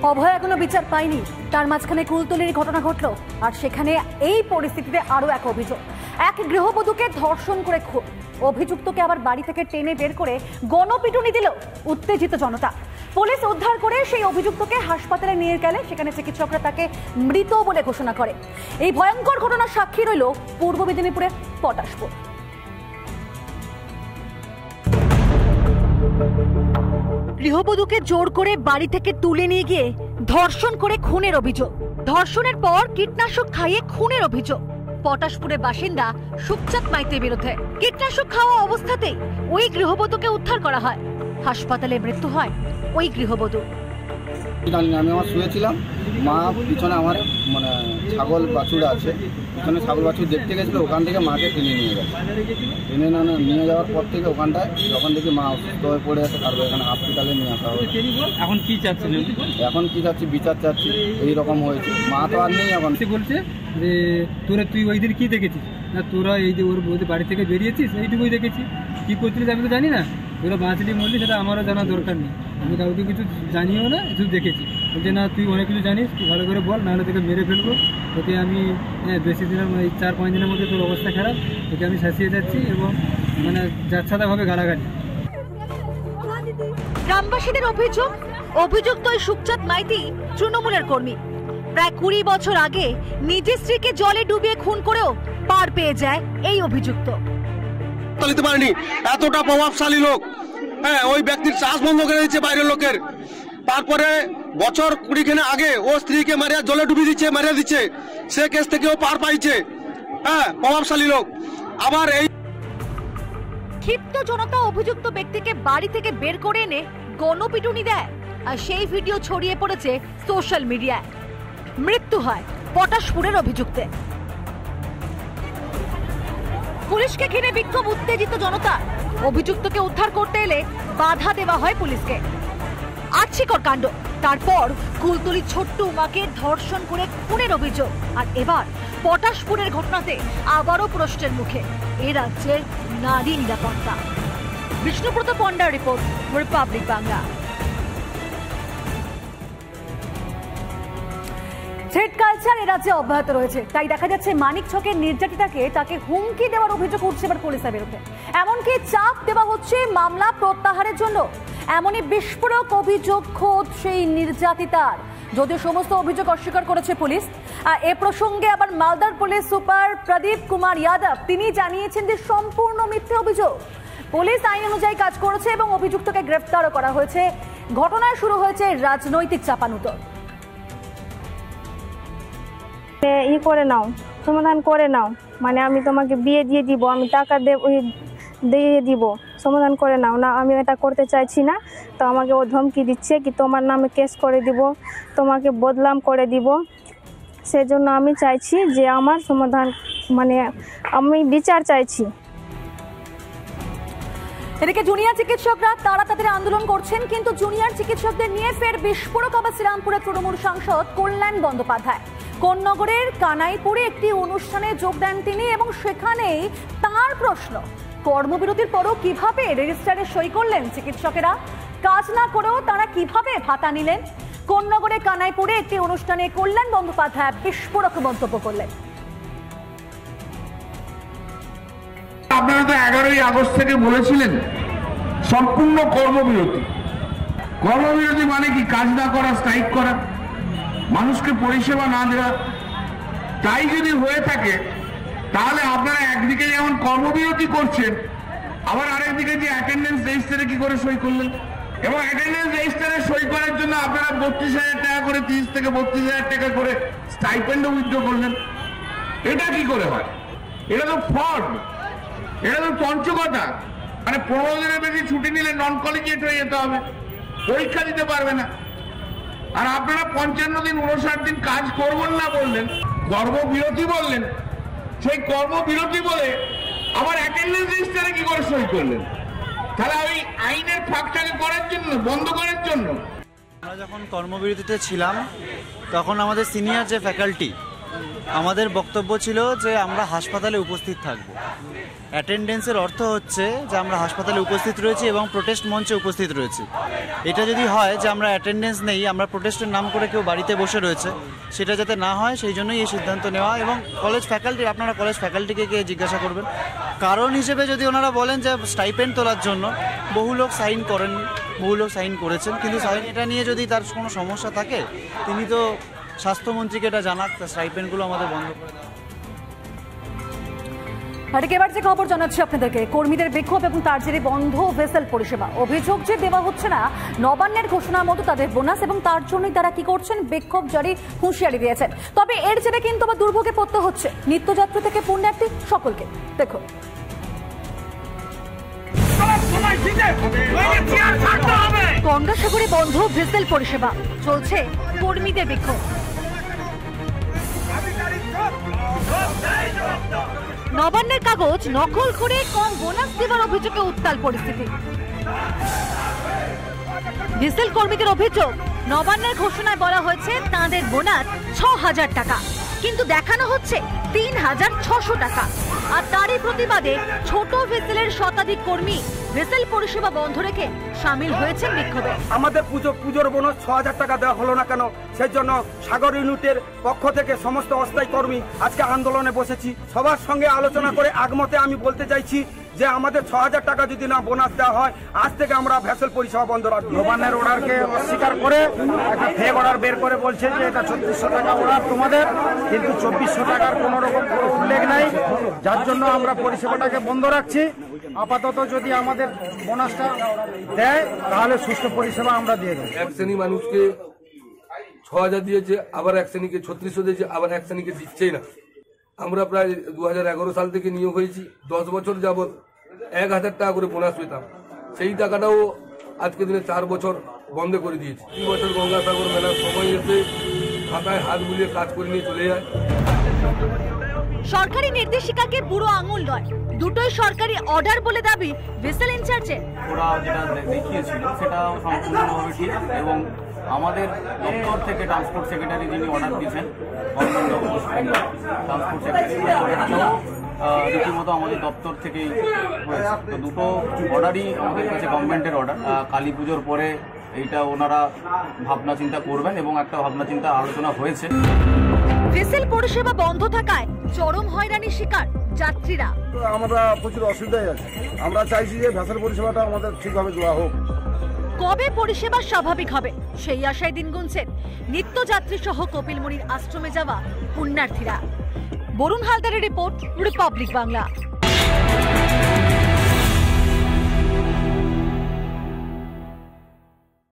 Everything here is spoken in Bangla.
অভয় এখনো বিচার পায়নি, তার মাঝখানে কুলতলির ঘটনা ঘটলো। আর সেখানে এই পরিস্থিতিতে আরো এক অভিযোগ, এক গৃহবধূকে ধর্ষণ করে অভিযুক্তকে আবার বাড়ি থেকে টেনে বের করে গণপিটুনি দিল উত্তেজিত জনতা। পুলিশ উদ্ধার করে সেই অভিযুক্তকে হাসপাতালে নিয়ে গেলে সেখানে চিকিৎসকরা তাকে মৃত বলে ঘোষণা করে। এই ভয়ঙ্কর ঘটনার সাক্ষী রইল পূর্ব মেদিনীপুরের পটাশপুর। গৃহবধূকে জোর করে বাড়ি থেকে তুলে নিয়ে গিয়ে ধর্ষণ করে খুনের অভিযোগ। ধর্ষণের পর কীটনাশক খাইয়ে খুনের অভিযোগ পটাশপুরের বাসিন্দা সুখচাঁদ মাইতির বিরুদ্ধে। কীটনাশক খাওয়া অবস্থাতেই ওই গৃহবধূকে উদ্ধার করা হয়, হাসপাতালে মৃত্যু হয় ওই গৃহবধূ। আমি আমার শুয়েছিলাম, মা পিছনে আমার মানে ছাগল বাছুর আছে, পিছনে ছাগল বাছুর দেখতে গেছিলো, ওখান থেকে মাকে টেনে নিয়ে গেছে। টেনে নিয়ে যাওয়ার পর থেকে ওখানটায় যখন দেখি মা অসুস্থ হয়ে পড়ে আছে, তারপর এখানে হসপিটালে নিয়ে আসা হবে। এখন কি চাচ্ছেন? এখন কি চাচ্ছি, বিচার চাচ্ছি। এইরকম হয়েছে, মা তো আর নেই। এখন বলছে যে তুই ওই দিন কি দেখেছিস? না তোরা এই যে ওর বাড়ি থেকে বেরিয়েছিস এইটুকুই দেখেছি, কি করছিলিস আমি তো জানি না। তোরা বাঁচলি মরলি সেটা আমারও জানার দরকার নেই, আমি কাউকে কিছু জানিও না, শুধু দেখেছি। বলছে না তুই অনেক কিছু জানিস, তুই ভালো করে বল, নাহলে তোকে মেরে ফেলবো। তোকে আমি বেশি দিনের 4-5 দিনের মধ্যে তোর অবস্থা খারাপ, তোকে আমি শাসিয়ে যাচ্ছি এবং মানে যাচ্ছাদাভাবে গালাগালি। গ্রামবাসীদের অভিযোগ, অভিযুক্ত ওই সুখচাঁদ মাইতি তৃণমূলের কর্মী। প্রায় 20 বছর আগে নিজের স্ত্রীকে জলে ডুবিয়ে খুন করেও পার পেয়ে যায় এই অভিযুক্ত। এতটা প্রভাবশালী লোক, হ্যাঁ, ওই ব্যক্তির চাষ বন্ধ করে দিচ্ছে বাইরের লোকের। তারপরে বছর 20 আগে ও স্ত্রীকে মারিয়া জলে ডুবিয়ে দিচ্ছে, মারিয়া দিচ্ছে, সে কেস থেকে ও পার পাইছে। হ্যাঁ, প্রভাবশালী লোক। আবার এই ক্ষিপ্ত জনতা অভিযুক্ত ব্যক্তিকে বাড়ি থেকে বের করে এনে গণপিটুনি দেয়, আর সেই ভিডিও ছড়িয়ে পড়েছে সোশ্যাল মিডিয়ায়। মৃত্যু হয় পটাশপুরের অভিযুক্তের। পুলিশকে ঘিরে বিক্ষোভ উত্তেজিত জনতা। অভিযুক্তকে উদ্ধার করতে এলে বাধা দেওয়া হয় পুলিশকে। আর্চিকর কাণ্ড। তারপর কুলতলি ছোট্ট উমাকে ধর্ষণ করে খুনের অভিযোগ। আর এবার পটাশপুরের ঘটনাতে আবারও প্রশ্নের মুখে এ রাজ্যের নারী নিরাপত্তা। বিষ্ণুব্রত পণ্ডার report, Republic Bangla. Threat culture এ রাজ্যে অব্যাহত রয়েছে, তাই দেখা যাচ্ছে মানিকছকের নির্যাতিতাকে তাকে হুমকি দেওয়ার অভিযোগ উঠছে এবার পুলিশের বিরুদ্ধে। এমনকি চাপ দেওয়া হচ্ছে মামলা প্রত্যাহারের জন্য। এমনই বিস্ফোরক অভিযোগ খোদ সেই নির্যাতিতার, যদিও সমস্ত অভিযোগ অস্বীকার করেছে পুলিশ। এ প্রসঙ্গে আবার মালদার পুলিশ সুপার প্রদীপ কুমার যাদব তিনি জানিয়েছেন যে সম্পূর্ণ মিথ্যে অভিযোগ। পুলিশ আইন অনুযায়ী কাজ করেছে এবং অভিযুক্তকে গ্রেফতারও করা হয়েছে। ঘটনায় শুরু হয়েছে রাজনৈতিক চাপানুতর। করে নাও, সমাধান করে নাও, মানে আমি তোমাকে বিয়ে দিয়ে দিব, আমি টাকা দিয়ে দিব, সমাধান করে নাও না, আমি এটা করতে চাইছি না। তো আমাকে ও ধমকি দিচ্ছে কি তোমার নামে কেস করে দিব, তোমাকে বদনাম করে দিব। সেজন্য আমি চাইছি যে আমার সমাধান, মানে আমি বিচার চাইছি। এদিকে জুনিয়র চিকিৎসকরা তারা তাদের আন্দোলন করছেন, কিন্তু জুনিয়র চিকিৎসকদের নিয়ে ফের বিস্ফোরক আবার শ্রীরামপুরের তৃণমূল সাংসদ কল্যাণ বন্দ্যোপাধ্যায়। কোন্নগরের কানাইপুরে একটি অনুষ্ঠানে যোগ দেন তিনি এবং সেখানেই তার প্রশ্ন, কর্মবিরতির পরও কিভাবে রেজিস্টারে সই করলেন চিকিৎসকেরা, কাজ না করেও তারা কিভাবে ভাতা নিলেন। কোন্নগরের কানাইপুরে একটি অনুষ্ঠানে কল্যাণ বন্দ্যোপাধ্যায় বিস্ফোরক মন্তব্য করলেন। আপনারা তো 11ই আগস্ট থেকে বলেছিলেন সম্পূর্ণ কর্মবিরতি। কর্মবিরতি মানে কি? কাজ না করা, স্ট্রাইক করা, মানুষকে পরিষেবা না দেওয়া। তাই যদি হয়ে থাকে তাহলে আপনারা একদিকে যেমন কর্মবিরতি করছেন, আবার আরেকদিকে যে অ্যাটেন্ডেন্স রেজিস্টারে কি করে সই করলেন, এবং অ্যাটেন্ডেন্স রেজিস্টারে সই করার জন্য আপনারা 32,000 টাকা করে, 30 থেকে 32,000 টাকা করে স্টাইপেন্ডও উইথড্র করলেন। এটা কি করে হয়? এটা তো ফ্রড, এটা তো চঞ্চকতা। মানে 15 দিনের বেশি ছুটি নিলে নন কলিজিয়েট হয়ে যেতে হবে, পরীক্ষা দিতে পারবে না। আর আপনারা 55 দিন 59 দিন কাজ করবেন না বললেন, কর্মবিরতি বললেন। সেই কর্মবিরতি বলে আবার অ্যাটেন্ডেন্স রেজিস্টারে কি করে সই করলেন? তাহলে ওই আইনের ফাঁকটাকে করার জন্য, বন্ধ করার জন্য। আমরা যখন কর্মবিরতিতে ছিলাম তখন আমাদের সিনিয়র যে ফ্যাকাল্টি আমাদের বক্তব্য ছিল যে আমরা হাসপাতালে উপস্থিত থাকব। অ্যাটেন্ডেন্সের অর্থ হচ্ছে যে আমরা হাসপাতালে উপস্থিত রয়েছি এবং প্রোটেস্ট মঞ্চে উপস্থিত রয়েছি। এটা যদি হয় যে আমরা অ্যাটেন্ডেন্স নেই, আমরা প্রোটেস্টের নাম করে কেউ বাড়িতে বসে রয়েছে, সেটা যাতে না হয় সেই জন্যই এই সিদ্ধান্ত নেওয়া। এবং কলেজ ফ্যাকাল্টি, আপনারা কলেজ ফ্যাকাল্টিকে গিয়ে জিজ্ঞাসা করবেন। কারণ হিসেবে যদি ওনারা বলেন যে স্টাইপেন্ড তোলার জন্য, বহু লোক সাইন করেননি, বহু লোক সাইন করেছেন, কিন্তু এটা নিয়ে যদি তার কোনো সমস্যা থাকে তিনি তো স্বাস্থ্যমন্ত্রীকে এটা জানাক, স্টাইপেন্ডগুলো আমাদের বন্ধ করে দেওয়া। আর এবার যে খবর জানাচ্ছি আপনাদেরকে, কর্মীদের বিক্ষোভ এবং তার জেরে বন্ধ ভেসেল পরিষেবা। অভিযোগ যে দেওয়া হচ্ছে না নবান্নের ঘোষণার মতো তাদের বোনাস, এবং তার জন্যই তারা কি করছেন, বিক্ষোভ জারি হুঁশিয়ারি দিয়েছেন। তবে এর জেরে কিন্তু আবার দুর্ভোগে পড়তে হচ্ছে নিত্যযাত্রী থেকে পুণ্যার্থী সকলকে। দেখো, গঙ্গাসাগরে বন্ধ ভেসেল পরিষেবা, চলছে কর্মীদের বিক্ষোভ। নবান্নের কাগজ নকল করে কম বোনাস দেওয়ার অভিযোগে উত্তাল পরিস্থিতি। ভেসেল কর্মীদের অভিযোগ, নবান্নের ঘোষণায় বলা হয়েছে তাঁদের বোনাস ৬,০০০ টাকা, কিন্তু দেখানো হচ্ছে ৩,৬০০ টাকা। আর তারই প্রতিবাদে ছোট ভেসেলের শতাধিক কর্মী ভেসেল পরিষেবা বন্ধ রেখে সামিল হয়েছেন বিক্ষোভে। আমাদের পুজোর বোনাস ৬,০০০ টাকা দেওয়া হলো না কেন, সেই জন্য সাগর ইউনিটের পক্ষ থেকে সমস্ত অস্থায়ী কর্মী আজকে আন্দোলনে বসেছি। সবার সঙ্গে আলোচনা করে আগমতে আমি বলতে চাইছি যে আমাদের ৬,০০০ টাকা যদি না বোনাস দেওয়া হয়, আজ থেকে আমরা ভেসেল পরিষেবা বন্ধ রাখবো। নবান্নের অর্ডারকে অস্বীকার করে একটা ফেক অর্ডার বের করে বলছে যে এটা ৩৬০০ টাকা অর্ডার তোমাদের, কিন্তু ২৪০০ টাকার কোনো রকম উল্লেখ নাই, যার জন্য আমরা পরিষেবাটাকে বন্ধ রাখছি। আপাতত যদি আমাদের বোনাসটা দেয় তাহলে সুস্থ পরিষেবা আমরা দিয়ে দেবো। এক শ্রেণী মানুষকে ৬,০০০ দিয়েছে, আবার এক শ্রেণীকে ৩৬০০ দিয়েছে, আবার এক শ্রেণীকে দিচ্ছেই না। আমরা প্রায় ২০১১ সাল থেকে নিয়োগ হয়েছি, ১০ বছর যাবৎ ১,০০০ টাকা করে বোনাস পেতাম। সেই টাকাটাও আজকে দিনে ৪ বছর বন্ধ করে দিয়েছি। ২ বছর গঙ্গাসাগর মেলার সময় এসে খাতায় হাত বুলিয়ে কাজ করে নিয়ে চলে যায়। সরকারি নির্দেশিকাকে বুড়ো আঙুল নয়, দুটোই সরকারি অর্ডার বলে দাবি ভেসেল ইনচার্জের। ওরা যেটা দেখিয়েছিল সেটা সম্পূর্ণভাবে ঠিক, এবং আমাদের দপ্তর থেকে ট্রান্সপোর্ট সেক্রেটারি যিনি অর্ডার দিয়েছেন, ট্রান্সপোর্ট সেক্রেটারি রীতিমতো আমাদের দপ্তর থেকেই হয়েছে। তো দুটো অর্ডারই আমাদের কাছে গভর্নমেন্টের অর্ডার। কালী পুজোর পরে এইটা ওনারা ভাবনা চিন্তা করবেন এবং একটা ভাবনা চিন্তা আলোচনা হয়েছে। ভেসেল পরিষেবা বন্ধ থাকায় চরম হয়রানির শিকার যাত্রীরা। আমরা প্রচুর অসুবিধায় আছি, আমরা চাইছি যে ভেসেল পরিষেবাটা আমাদের ঠিকভাবে দেওয়া হোক। কবে পরিষেবা স্বাভাবিক হবে সেই আশায় দিন গুনছেন নিত্যযাত্রী সহ কপিলমুনির আশ্রমে যাওয়া পুণ্যার্থীরা। বরুণ হালদারের রিপোর্ট, রিপাবলিক বাংলা।